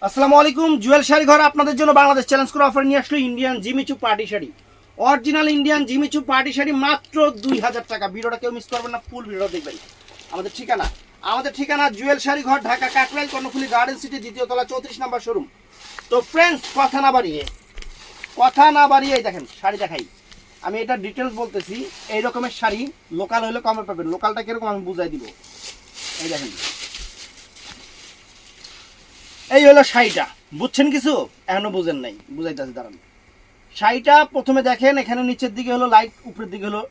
আসসালামু আলাইকুম। জুয়েল শাড়ি ঘর আপনাদের জন্য বাংলাদেশ চ্যালেঞ্জ করে অফার নিয়ে আসলো Indian Jimmy Choo party sari. Original Indian Jimmy Choo party sari মাত্র 2000 টাকা। ভিডিওটা কেউ মিস করবেন না, ফুল ভিডিও দেখবেন। আমাদের ঠিকানা জুয়েল শাড়ি ঘর, ঢাকা কাকরাইল কর্ণফুলী গার্ডেন সিটি, দ্বিতীয় তলা, 34 নম্বর শোরুম। তো ফ্রেন্ডস, কথা না বাড়িয়ে দেখেন শাড়ি দেখাই। আমি এটা ডিটেলস বলতেছি। এই রকমের শাড়ি লোকাল হলে কমে পাবেন। লোকালটা কিরকম আমি বুঝাই দিব। এই দেখেন, এই হলো শাড়িটা। বুঝছেন কিছু? এখনো বুঝেন নাই, বুঝাইতেছি দাঁড়ান। শাড়িটা প্রথমে দেখেন, এখানে নিচের দিকে হলো লাইট, উপরের দিকে হলো,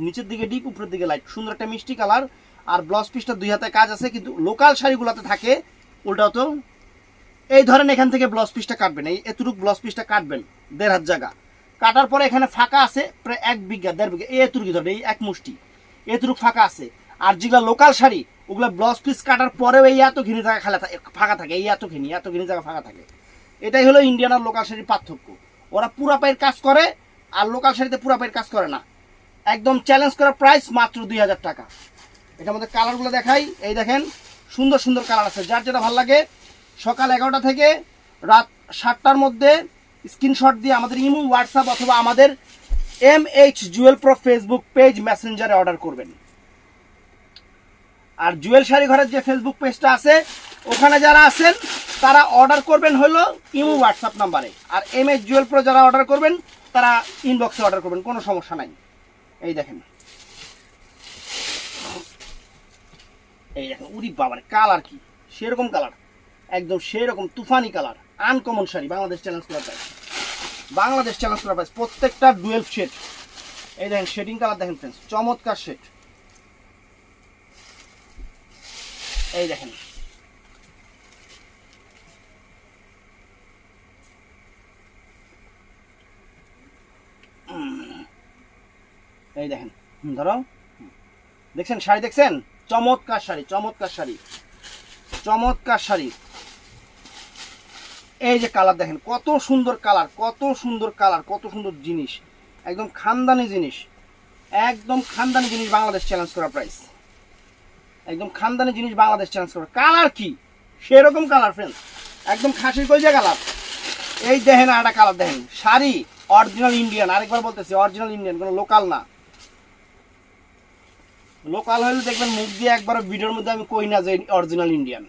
নিচের দিকে ডিপ, উপরের দিকে লাইট। সুন্দর একটা মিষ্টি কালার। আর ব্লাউজ পিসটা 2 হাতে কাজ আছে, কিন্তু লোকাল শাড়িগুলোতে থাকে উল্টাও। তো এই ধরেন, এখান থেকে ব্লাউজ পিসটা কাটবেন, এই এতটুকু ব্লাউজ পিসটা কাটবেন 1.5 হাত জায়গা কাটার পরে এখানে ফাঁকা আছে প্রায় 1 বিঘা 1.5 বিঘা, এই এতটুকু ধরেন, এই এক মুষ্টি এতটুকু ফাঁকা আছে। আর যেগুলো লোকাল শাড়ি ওগুলো ব্লাউজ পিস কাটার পরেও এই এত ঘিনি জায়গা ফাঁকা থাকে, এই এত ঘিনি জায়গা ফাঁকা থাকে। এটাই হলো ইন্ডিয়ান আর লোকাল শাড়ির পার্থক্য। ওরা পুরা পায়ের কাজ করে, আর লোকাল শাড়িতে পুরা পায়ের কাজ করে না। একদম চ্যালেঞ্জ করা প্রাইস মাত্র 2000 টাকা। এটার মধ্যে কালারগুলো দেখাই। এই দেখেন, সুন্দর সুন্দর কালার আছে। যার যেটা ভালো লাগে সকাল 11টা থেকে রাত 7টার মধ্যে স্ক্রিনশট দিয়ে আমাদের ইমো, হোয়াটসঅ্যাপ অথবা আমাদের MH Jewel pro Facebook page মেসেঞ্জারে অর্ডার করবেন। আর জুয়েল শাড়ি ঘরের যে ফেসবুক পেজটা আছে, ওখানে যারা আছেন তারা অর্ডার করবেন হলো ইমো, হোয়াটসঅ্যাপ নাম্বারে। আর MH জুয়েল প্রো যারা অর্ডার করবেন তারা ইনবক্সে অর্ডার করবেন, কোনো সমস্যা নাই। এই দেখেন, উরি বাবার কালার কি সেরকম কালার, একদম সেরকম তুফানি colour, uncommon sari. Bangladesh challenge করা প্রাইস, প্রত্যেকটা ডুয়েল শেড। এই দেখেন শেডিং কালার দেখেন ফ্রেন্ডস, চমৎকার শেড। এই দেখেন, এই দেখেন, ধরো দেখছেন শাড়ি, দেখছেন চমৎকার শাড়ি। এই যে কালার দেখেন, কত সুন্দর কালার, কত সুন্দর জিনিস, একদম খানদানি জিনিস, বাংলাদেশ চ্যালেঞ্জ করা প্রাইস, বাংলাদেশ চ্যালেঞ্জ করা। কালার কি সেরকম কালার ফ্রেন্ডস, একদম খাসির কলজা কালার। এই দেখেন আরেকটা কালার দেখেন, শাড়ি অরিজিনাল ইন্ডিয়ান। আরেকবার বলতেছি, অরিজিনাল ইন্ডিয়ান, কোনো লোকাল না। লোকাল হলে দেখবেন মুখ দিয়ে একবার ভিডিওর মধ্যে আমি কই না যে অরিজিনাল ইন্ডিয়ান।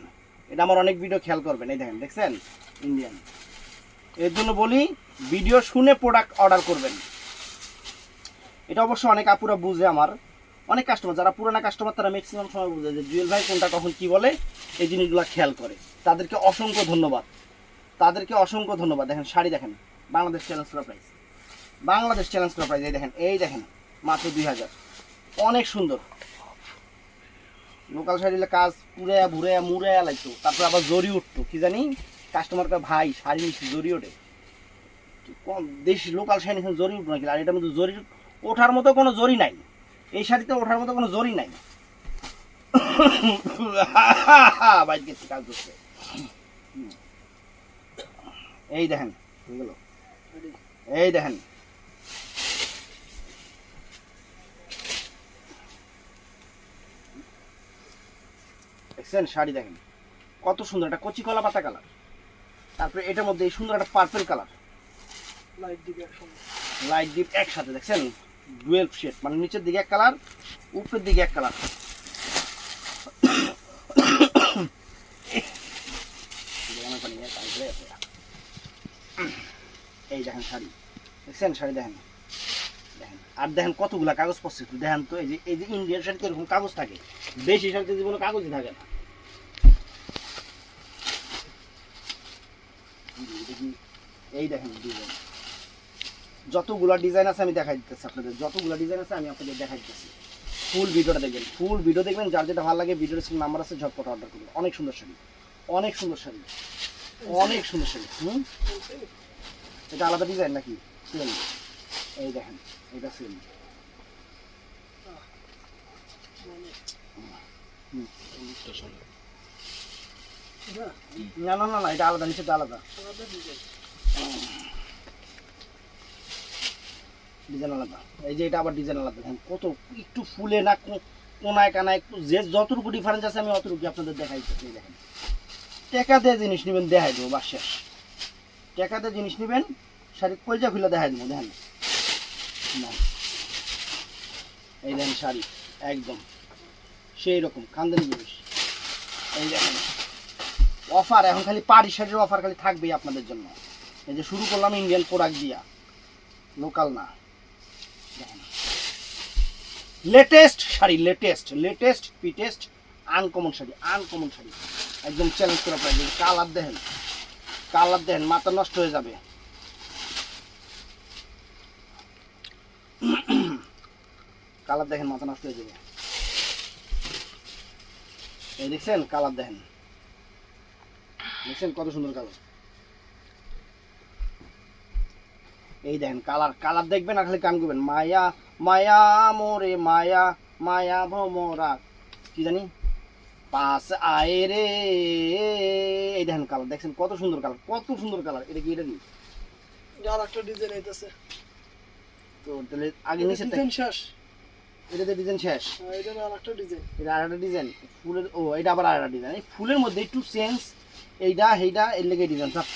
এটা আমার অনেক ভিডিও খেয়াল করবেন। এই দেখেন, দেখছেন ইন্ডিয়ান। এর জন্য বলি, ভিডিও শুনে প্রোডাক্ট অর্ডার করবেন। এটা অবশ্য অনেক আপুরা বুঝে, আমার অনেক কাস্টমার যারা পুরানা কাস্টমার তারা ম্যাক্সিমাম সময় বুঝে যে জুয়েল ভাই কোনটা কখন কি বলে, এই জিনিসগুলো খেয়াল করে। তাদেরকে অসংখ্য ধন্যবাদ। দেখেন শাড়ি দেখেন, বাংলাদেশ চ্যালেঞ্জ করা প্রাইস। এই দেখেন মাত্র 2000। অনেক সুন্দর লোকাল শাড়ি কাজ পুড়ে ভুড়ে মুড়ে লাগতো, তারপর আবার জরি উঠতো, কি জানি কাস্টমারকে ভাই শাড়ি নিচ্ছি জরি ওঠে। দেশি লোকাল শাড়ি নিচ্ছেন জরি উঠতো নাকি? আর এটার মধ্যে জরি ওঠার মতো কোনো জরি নাই, এই শাড়িতে ওঠার মতো কোনো জরি নাই। বাইরে গেছি কাজ করছে। এই দেখেন, এই দেখেন, দেখছেন শাড়ি দেখেন কত সুন্দর, একটা কচি কলা পাতা কালার। তারপরে এটার মধ্যে এই সুন্দর একটা পার্পল কালার, লাইট ডিপ একসাথে। দেখছেন ডুয়েল শেড, মানে নিচের দিকে এক কালার, উপরের দিকে এক কালার। এই দেখেন শাড়ি, দেখছেন শাড়ি দেখেন। আর দেখেন কতগুলা কাগজ পড়ছে, দেখেন তো। এই যে ইন্ডিয়ান শাড়িতে এরকম কাগজ থাকে, দেশি শাড়িতে কোনো কাগজই থাকে না। এই দেখেন ডিজাইন, যতগুলা ডিজাইন আছে আমি দেখাই দিতেছি আপনাদের, ফুল ভিডিওটা দেখবেন। যার যেটা ভালো লাগে ভিডিওর স্ক্রিন নাম্বার আছে, ঝটপট অর্ডার করবেন। অনেক সুন্দর শাড়ি। এটা আলাদা ডিজাইন নাকি? সেম। এই দেখেন, এটা সেম। না, এটা আলাদা, নিচেটা আলাদা ডিজাইন আলাদা। এই যে এটা আবার ডিজাইন আলাদা। দেখেন কত একটু ফুলে না কোনায় কানায় একটু, যে যতটুকু ডিফারেন্স আছে আমি অতটুকু আপনাদের দেখাইতেছি। দেখেন টাকা দিয়ে জিনিস নেবেন দেখাই দেবো, বাস শেষ। টাকা দিয়ে জিনিস নেবেন, শাড়ি কলজা খুলে দেখাই দেবো, দেখেন না। এই দেখেন শাড়ি একদম সেই রকম খানদানি জিনিস। এই দেখেন অফার, এখন খালি পাড়ি শাড়ির অফার খালি থাকবেই আপনাদের জন্য। এই যে শুরু করলাম ইন্ডিয়ান প্রোডাক্ট দিয়া, লোকাল না। দেখেন latest sari, latest fittest uncommon sari, uncommon sari একদম চ্যালেঞ্জ করা প্রাইস। কালার দেখেন, কালার দেখেন, মাথা নষ্ট হয়ে যাবে। কালার দেখেন, মাথা নষ্ট হয়ে যাবে। এই দেখছেন কালার দেখেন, দেখছেন কত সুন্দর কালার। এই দেখেন কালার, কালার দেখবেন আর খালি গান করবেন, মায়া মায়া মোরে মায়া মায়া ভমরা কি জানি পাস আয়ে রে। এই দেখেন কালার দেখছেন কত সুন্দর কালার, কত সুন্দর কালার। এটা কি, এটা কি আর একটা ডিজাইন আইতাছে তো তাহলে আগে নিচে ডিজাইন শেষ, এটাতে ডিজাইন শেষ, এটা আর একটা ডিজাইন, এটা আরেকটা ডিজাইন ফুলের। ও এটা আবার আরেকটা ডিজাইন, এই ফুলের মধ্যে একটু চেঞ্জ, এইটা এইটা এর লেগে ডিজাইন সব।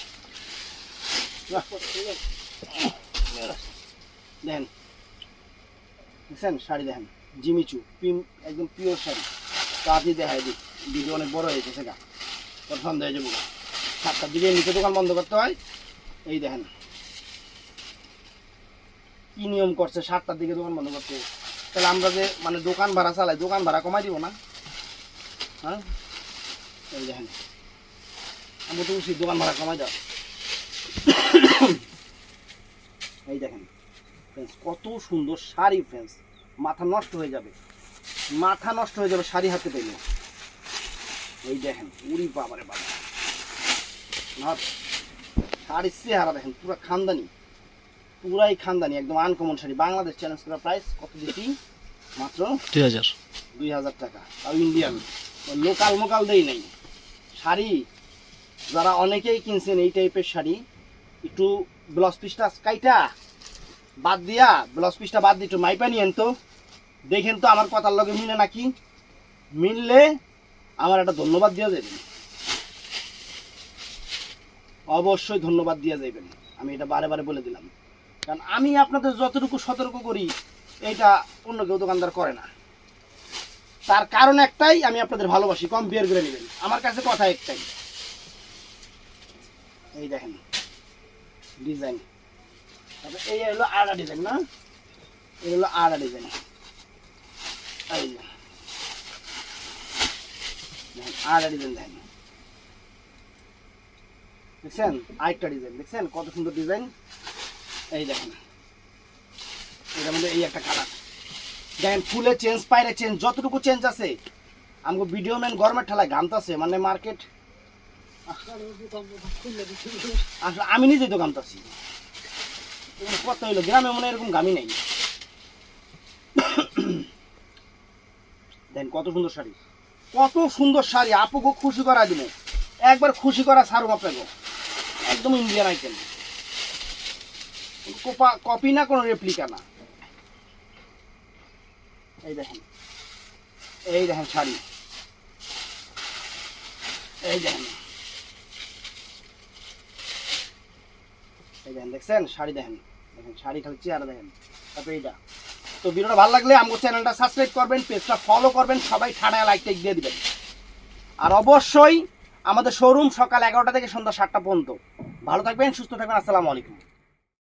দেখেন দেখছেন শাড়ি দেখেন, জিমিচু একদম পিওর শাড়ি। তাড়াতাড়ি দেখাই দিই, ভিডিও অনেক বড় হয়েছে সেটা, প্রথম দেয় যাবো 7টার দিকে নিচে দোকান বন্ধ করতে হয়। এই দেখেন কি নিয়ম করছে, 7টার দিকে দোকান বন্ধ করতে। তাহলে আমরা যে মানে দোকান ভাড়া চালাই, দোকান ভাড়া কমাই দিব না? হ্যাঁ এই দেখেন আমরা তো উচিত দোকান ভাড়া কমাই দাও। এই দেখেন ফ্রেন্ডস কত সুন্দর শাড়ি ফ্রেন্ডস, মাথা নষ্ট হয়ে যাবে, মাথা নষ্ট হয়ে যাবে শাড়ি হাতে পেলে। এই দেখেন উড়ি বাবারে বাবা, শাড়ির চেহারা দেখেন পুরো খানদানি, পুরাই খানদানি একদম আনকমন শাড়ি। বাংলাদেশ চ্যালেঞ্জ করা প্রাইস কত দিচ্ছি, মাত্র 2000 টাকা। আর ইন্ডিয়ান লোকাল মোকাল দেই নাই শাড়ি। যারা অনেকেই কিনছেন এই টাইপের শাড়ি, একটু ব্লাউজ পিসটা কাইটা বাদ দিয়া, ব্লাউজ পিসটা বাদ দিয়ে একটু মাইপা নিয়েন তো, দেখেন তো আমার কথার লগে মিলে নাকি। মিললে আমার একটা ধন্যবাদ দিয়ে যাবেন, অবশ্যই ধন্যবাদ দিয়ে যাবেন। আমি এটা বারে বারে বলে দিলাম, কারণ আমি আপনাদের যতটুকু সতর্ক করি এটা অন্য কেউ দোকানদার করে না। তার কারণ একটাই, আমি আপনাদের ভালোবাসি, কম বিয়ার করে নেবেন, আমার কাছে কথা একটাই। এই দেখেন ডিজাইন, এই হলো আড়া ডিজাইন না, এই হলো আড়া ডিজাইন। এই আড়া ডিজাইন দেখেন, দেখছেন আরেকটা ডিজাইন, দেখছেন কত সুন্দর ডিজাইন। এই দেখেন এটার মধ্যে এই একটা কালার দেখেন, ফুলে চেঞ্জ, পায়রে চেঞ্জ, যতটুকু চেঞ্জ আছে। আমাকে ভিডিও ম্যান গরমের ঠেলায় ঘামতাছে, মানে মার্কেট আসলে আমি নিজেই তো ঘামতাছি। কত হইলো গ্রামে মনে এরকম ঘামি নেই। দেখেন কত সুন্দর শাড়ি, কত সুন্দর শাড়ি। আপুকে খুশি করা দিব, একবার খুশি করা ছাড়ুম আপনাকে। একদম ইন্ডিয়ান আইটেম, কপি না, কোনো রেপ্লিকা না। এই দেখেন, এই দেখেন শাড়ি, এই দেখেন, এই দেখেন দেখছেন শাড়ি দেখেন, দেখেন শাড়ি খালি চেহারা দেখেন। তারপরে এইটা তো ভিডিওটা ভালো লাগলে আমার চ্যানেলটা সাবস্ক্রাইব করবেন, পেজটা ফলো করবেন, সবাই ঠাডায় লাইক টাইক দিয়ে দিবেন। আর অবশ্যই আমাদের শোরুম সকাল 11টা থেকে সন্ধ্যা 7টা পর্যন্ত। ভালো থাকবেন, সুস্থ থাকবেন, আসসালামু আলাইকুম।